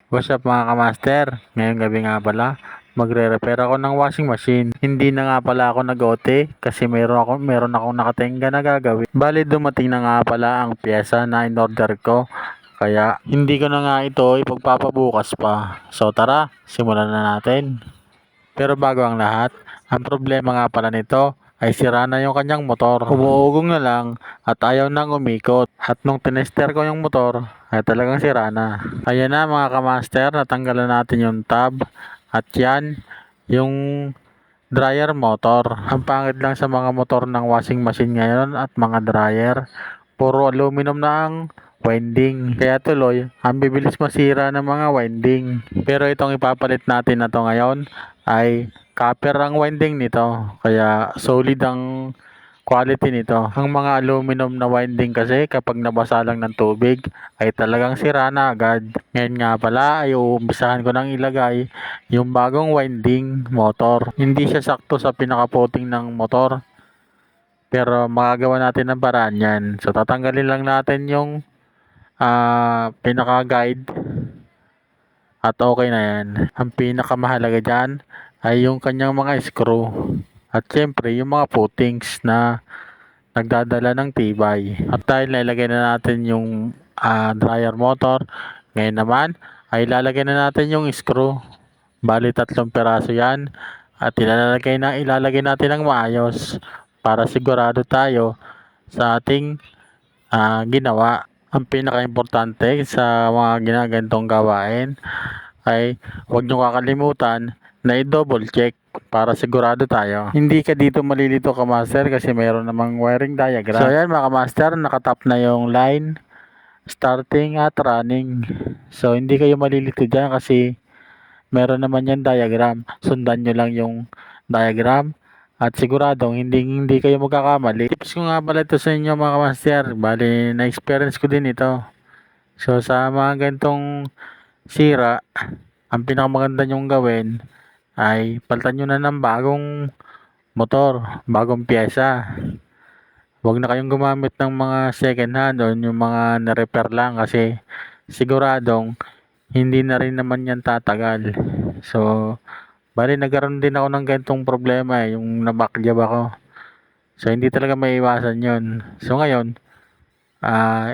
What's up mga kamaster? Ngayong gabi nga pala, magre-repair ako ng washing machine. Hindi na nga pala ako nag-OT kasi meron akong nakatingga na gagawin. Bali dumating na nga pala ang pyesa na in-order ko. Kaya hindi ko na nga ito ipagpapabukas pa. So tara, simulan na natin. Pero bago ang lahat, ang problema nga pala nito ay sira na yung kanyang motor. Umuugong na lang at ayaw nang umikot. At nung tinester ko yung motor, ay talagang sira na. Ayan na mga kamaster, natanggalan natin yung tab. At yan, yung dryer motor. Ang pangit lang sa mga motor ng washing machine ngayon at mga dryer, puro aluminum na ang winding. Kaya tuloy, ang bibilis masira ng mga winding. Pero itong ipapalit natin na to ngayon ay copper ang winding nito. Kaya solid ang quality nito. Ang mga aluminum na winding kasi kapag nabasa lang ng tubig ay talagang sira na agad. Ngayon nga pala ay uumpisahan ko nang ilagay yung bagong winding motor. Hindi siya sakto sa pinaka-puting ng motor. Pero magagawa natin ng paraan yan. So tatanggalin lang natin yung pinaka-guide at okay na yan. Ang pinakamahalaga dyan ay yung kanyang mga screw. At syempre yung mga footings na nagdadala ng tibay. At dahil nailagay na natin yung dryer motor, ngayon naman ay ilalagay na natin yung screw. Bali 3 piraso yan. At ilalagay natin ng maayos para sigurado tayo sa ating ginawa. Ang pinaka-importante sa mga ginagantong gawain ay huwag nyo kakalimutan na i-double check para sigurado tayo. Hindi ka dito malilito ka master kasi mayroon namang wiring diagram. So ayan mga master, nakatap na yung line, starting at running. So hindi kayo malilito dyan kasi meron naman yan diagram. Sundan nyo lang yung diagram at siguradong hindi kayo magkakamali. Tips ko nga pala ito sa inyo mga master. Bali, na-experience ko din ito. So sa mga ganitong sira, ang pinakamaganda nyong gawin ay palitan nyo na ng bagong motor, bagong pyesa. Huwag na kayong gumamit ng mga second hand o yung mga na-repair lang kasi siguradong hindi na rin naman yan tatagal. So, bali nagkaroon din ako ng ganitong problema yung nabakliyab ako. So, hindi talaga maiiwasan yun. So, ngayon,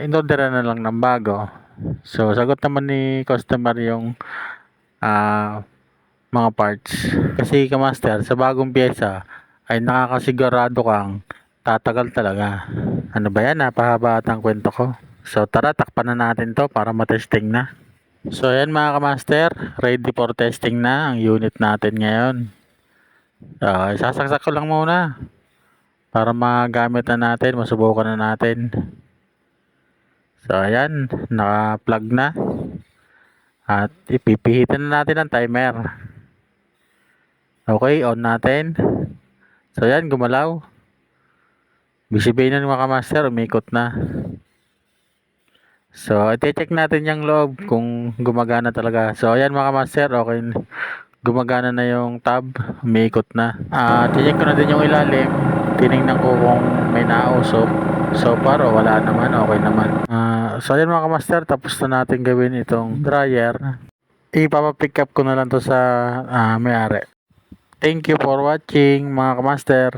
in-order na lang ng bago. So, sagot naman ni customer yung mga parts. Kasi kamaster, sa bagong pyesa ay nakakasigurado kang tatagal talaga. Ano ba yan? Napahaba at ang kwento ko. So, tara, takpan na natin to para matesting na. So ayan mga kamaster, ready for testing na ang unit natin ngayon. Isasaksak ko lang muna para magamit na natin, masubukan na natin. So ayan, naka-plug na. At ipipihitan na natin ang timer. Okay, on natin. So ayan, gumalaw. Bisibayin na mga kamaster, umikot na. So, i-check natin yung loob kung gumagana talaga. So, ayan mga master, okay. Gumagana na yung tab, umiikot na. Check ko na din yung ilalim. Tinignan ko kung may nausok. So far, wala naman, okay naman. So, ayan mga master, tapos na natin gawin itong dryer. Ipapapick up ko na lang to sa may-ari. Thank you for watching mga kamaster.